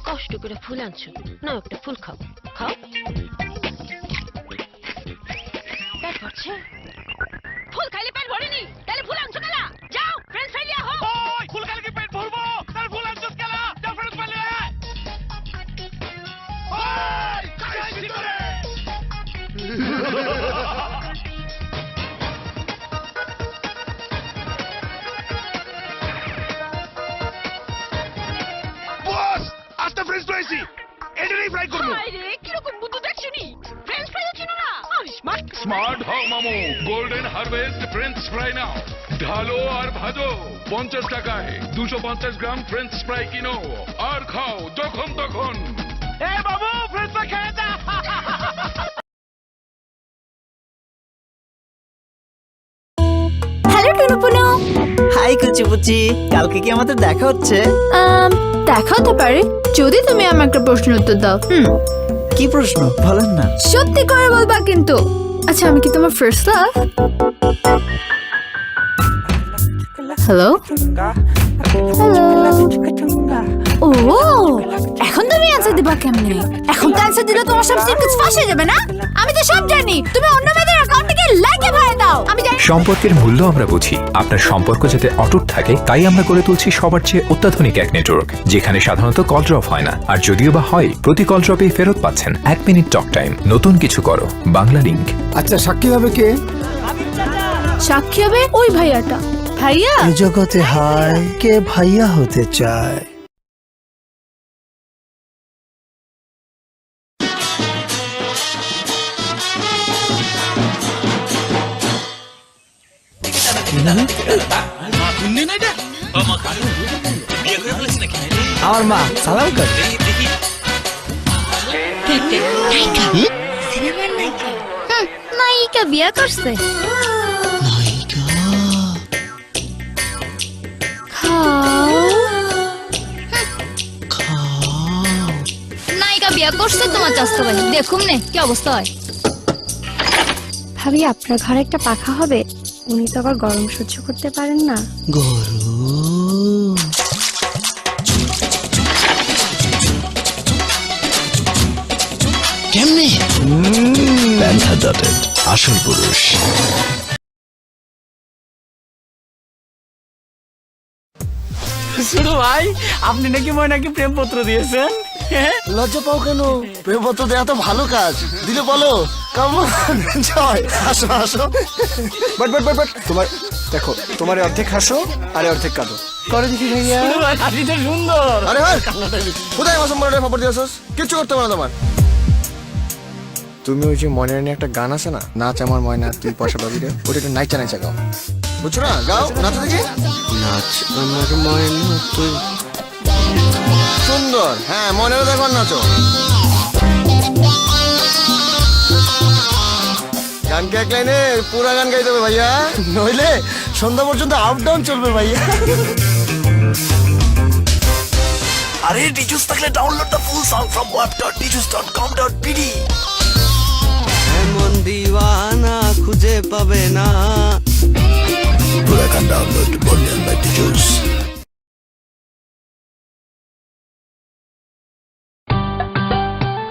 কষ্ট করে ফুল আনছো, না একটা ফুল খাও, খাও। পেট ভরছে? ফুল খাইলে পেট ভরেনি, তাহলে ফুল আনছো কেলা? যাও ফ্রেন্ডস ফ্রাই লিয়া হো। ওই ফুল খাইলে কি পেট ভরবো? তার ফুল আনছস কেলা? যাও ফ্রেন্ডস ফ্রাই লিয়া। ওই খাইছি করে। বস, আস্তে ফ্রেন্ডস ফ্রাইছি। এটাই ফ্রাই করব। আরে কি রকম বুদ্ধু দেখছনি? ফ্রেন্ডস ফ্রাই চিনো না? আরে স্মার্ট হও মামু, গোল্ডেন হারভেস্ট ফ্রেঞ্চ ফ্রাই নাও, ঢালো আর ভাজো। 50 টাকায় 250 গ্রাম ফ্রেঞ্চ ফ্রাই কিনো আর খাও যখন তখন। এ বাবু, ফ্রেন্ডস ফ্রাই খেয়ে যা। হ্যালো টুনুপুনু। হাই কুচিপুচি, কালকে কি আমাদের দেখা হচ্ছে? দেখা হতে পারে যদি তুমি আমাকে একটা প্রশ্ন উত্তর দাও। কি প্রশ্ন বলেন না। সত্যি করে বলবা কিন্তু। আচ্ছা, আমি কি তোমার ফার্স্ট লাভ? Hello hello. ও, এখন তুমি অ্যান্সার দিবা কেমনে? এখন তো অ্যান্সার দিলে তোমার সব সিক্রেটস ফাঁস হয়ে যাবে না? আমি তো সব জানি। তুমি অন্য মেয়েদের অ্যাকাউন্টে গিয়ে লাইকে ভরে দাও। আমি জানি। সম্পর্কের মূল্য আমরা বুঝি। আপনার সম্পর্ক যাতে অটুট থাকে তাই আমরা গড়ে তুলছি সবার চেয়ে অত্যাধুনিক এক নেটওয়ার্ক, যেখানে সাধারণত কল ড্রপ হয় না। আর যদিও বা হয়, প্রতি কল ড্রপেই ফেরত পাচ্ছেন 1 মিনিট টক টাইম। নতুন কিছু করো, বাংলা লিংক। আচ্ছা, সাক্ষী হবে কে? সাক্ষী হবে ওই ভাইয়াটা। ভাইয়া এই জগতে হায় কে ভাইয়া হতে চায়? আমার মা সালাম কর। নায়িকা বিয়া করছে। নায়িকা বিয়া করছে তোমার চাস্তো ভাই। দেখুন নে কি অবস্থা হয়। ভাবি, আপনার ঘরে একটা পাখা হবে? উনি তো আবার গরম সহ্য করতে পারেন না। কেমনে? আসল পুরুষ। শুনো ভাই, আপনি নাকি ময়নাকে প্রেমপত্র দিয়েছেন? লজ্জা পাও কেন? প্রেমপত্র দেওয়া তো ভালো কাজ। দিলে বলো কেমন? জয়, আসো আসো। বাট বাট বাট বাট, তোমার দেখো, তোমার অর্ধেক হাসো আর অর্ধেক কাঁদো। করে দেখি ভাইয়া। হাসিটা সুন্দর। আরে ভাই, কোথায় মাসুম বড় ফাপড় দিয়েছস? কিচ্ছু করতে পারো না তোমার। তুমি ওই যে ময়নার নিয়ে একটা গান আছে না, নাচ আমার ময়না তুই পয়সা পাবি রে, ওটা একটু নাইচা নাইচা গাও। বুঝছো না? গাও, নাচো দেখি। নাচ আমার ময়না তুই। সুন্দর, হ্যাঁ ময়নারও দেখো নাচো। গান কে এক লাইনে পুরা গান গাইতে হবে ভাইয়া, নইলে সন্ধ্যা পর্যন্ত আপ ডাউন চলবে ভাইয়া। আরে ডিজুস থাকলে download the full song from web.dijus.com.pd। এমন দিওয়ানা খুঁজে পাবে না। পুরা গান ডাউনলোড বললেন বাই ডিজুস।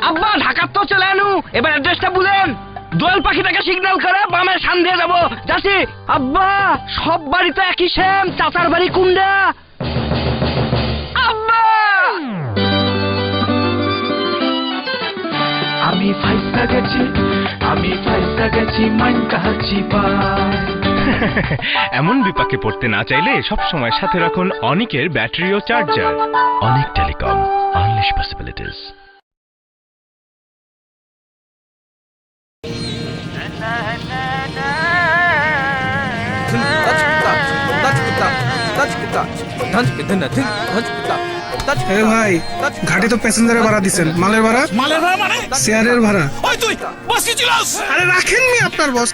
আব্বা, ঢাকার তো চলে আনু। এবার অ্যাড্রেসটা বলেন। দোয়েল পাখিটাকে সিগন্যাল করে বামে সান দিয়ে যাবো। যাচ্ছি। আব্বা, সব বাড়ি তো একই সেম। চাচার বাড়ি কুন্ডা। আব্বা, আমি ফাইসা গেছি, আমি ফাইসা গেছি, মাইন কাহাচ্ছি পায়। এমন বিপাকে পড়তে না চাইলে সব সময় সাথে রাখুন অনিকের ব্যাটারি ও charger. Anik telecom, unleash possibilities. ভাই, ঘাটে তো প্যাসেঞ্জারের ভাড়া দিচ্ছেন, মালের ভাড়া? মালের ভাড়া মানে? শেয়ারের ভাড়া। ওই তুই বস কি ছিলাস? আরে রাখেন নি আপনার বস।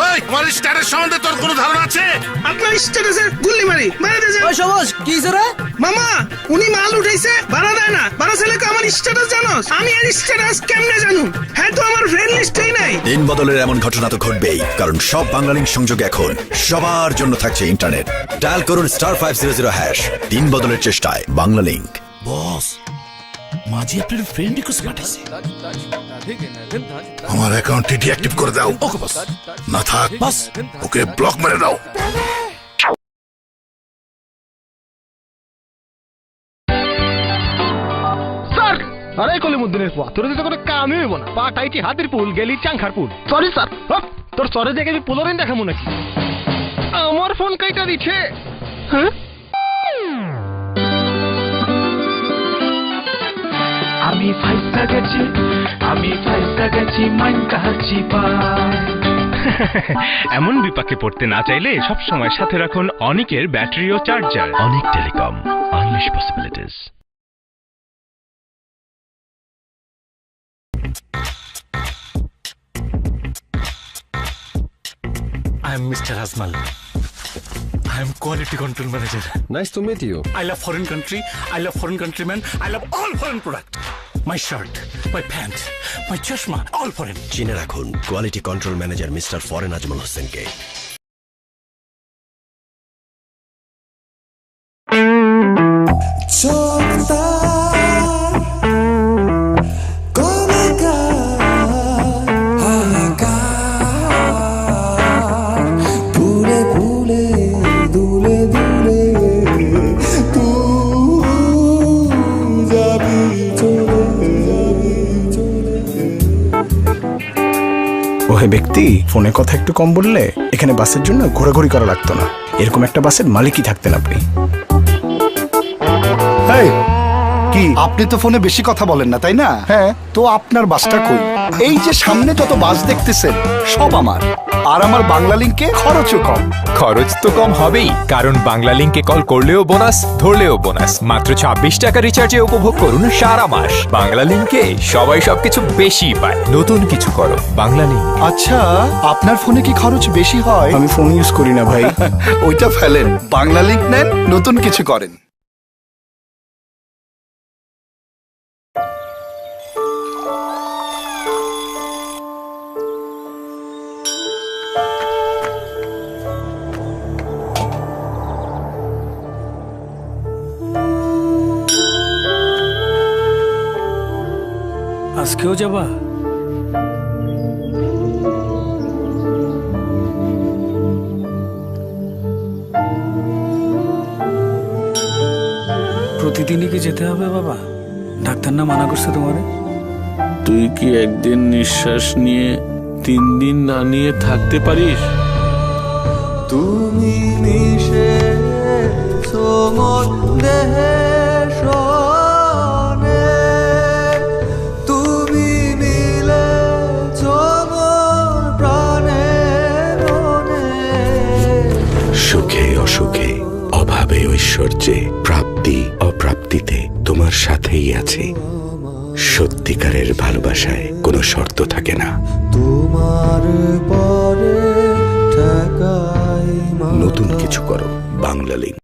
ওই, আমার স্টারের সম্বন্ধে তোর কোনো ধারণা আছে? আপনার স্ট্যাটাসে গুল্লি মারি মারি দিয়েছেন। ওই সবুজ, কি হইছে রে? মামা, উনি মাল উঠাইছে, ভাড়া দেয় না। ভাড়া ছেলেকে আমার স্ট্যাটাস জানো? আমি এর স্ট্যাটাস কেমনে জানো? হ্যাঁ তো আমার ফ্রেন্ড লিস্টেই নাই। দিন বদলের এমন ঘটনা তো ঘটবেই, কারণ সব বাংলালিংক সংযোগ এখন সবার জন্য থাকছে ইন্টারনেট। ডায়াল করুন *500# দিন বদলের চেষ্টায় বাংলালিংক। বস, মাঝি আপনার ফ্রেন্ড রিকোয়েস্ট পাঠাইছে। আমার অ্যাকাউন্টটি ডিঅ্যাক্টিভ করে দাও। ওকে বস। না থাক বস, ওকে ব্লক মেরে দাও। আরে কলিমুদ্দিনের পোয়া, তোর দিতে কোনো কামই হইব না। পা টাইটি হাতির পুল, গেলি চাংখার পুল। সরি স্যার, তোর সরে দেখে আমি পুলরেন দেখাবো নাকি? আমার ফোন কাইটা দিচ্ছে। হ্যাঁ, আমি ফাইসা গেছি মাইন কাহাচ্ছি পায়। এমন বিপাকে পড়তে না চাইলে সব সময় সাথে রাখুন অনিকের ব্যাটারি ও charger. Anik telecom, unleash possibilities. I am Mr. Azmal. I am quality control manager. Nice to meet you. I love foreign country. I love foreign countrymen. I love all foreign product. My shirt, my pants, my chashma, all foreign. চিনে রাখুন quality control manager mister foreign Ajmal হোসেনকে। ওহে ব্যক্তি, ফোনে কথা একটু কম বললে এখানে বাসের জন্য ঘোরাঘুরি করা লাগতো না। এরকম একটা বাসের মালিকই থাকতেন আপনি। কি আপনি তো ফোনে বেশি কথা বলেন না, তাই না? হ্যাঁ, তো আপনার বাসটা কই? এই যে সামনে যত বাস দেখতেছেন সব আমার, আর আমার বাংলালিংকে খরচও কম। খরচ তো কম হবেই, কারণ বাংলালিংকে কল করলেও বোনাস, ধরলেও বোনাস। মাত্র 26 টাকা রিচার্জে উপভোগ করুন সারা মাস। বাংলালিংকে সবাই সবকিছু বেশি পায়। নতুন কিছু করো বাংলালিংক। আচ্ছা, আপনার ফোনে কি খরচ বেশি হয়? আমি ফোন ইউজ করি না ভাই। ওইটা ফেলেন, বাংলালিংক নেন, নতুন কিছু করেন। আজকেও যাবা? প্রতিদিনই কি যেতে হবে বাবা? ডাক্তার না মানা করছে তোমারে? তুই কি একদিন নিঃশ্বাস নিয়ে 3 দিন না নিয়ে থাকতে পারিস? তুমি মিশে দেহে শোনে, তুমি মিলে প্রাণে মনে। সুখে অসুখে, অভাবে ঐশ্বর্যে, প্রাপ্তি অপ্রাপ্তিতে তোমার সাথেই আছি। সত্যিকারের ভালোবাসায় কোনো শর্ত থাকে না। তোমার পরে নতুন কিছু করো বাংলালিংক।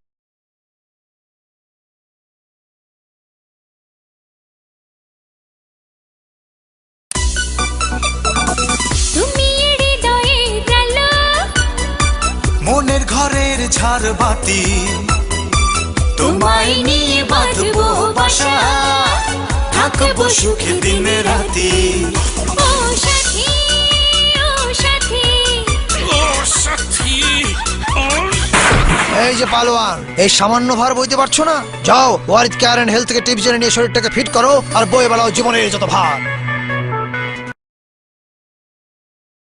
মনের ঘরের ঝাড়বাতি, তোমায় নিয়ে বাঁধবো বাসা, থাকবো সুখে দিনে রাতি। ও সাথী, ও সাথী, ও সাথী। এই যে পালোয়ান, এই সামান্য ভার বইতে পারছো না? যাও ওয়ারিদ কেয়ার এন্ড হেলথ থেকে টিপস জেনে নিয়ে শরীরটাকে ফিট করো, আর বয়ে বেড়াও জীবনের যত ভার।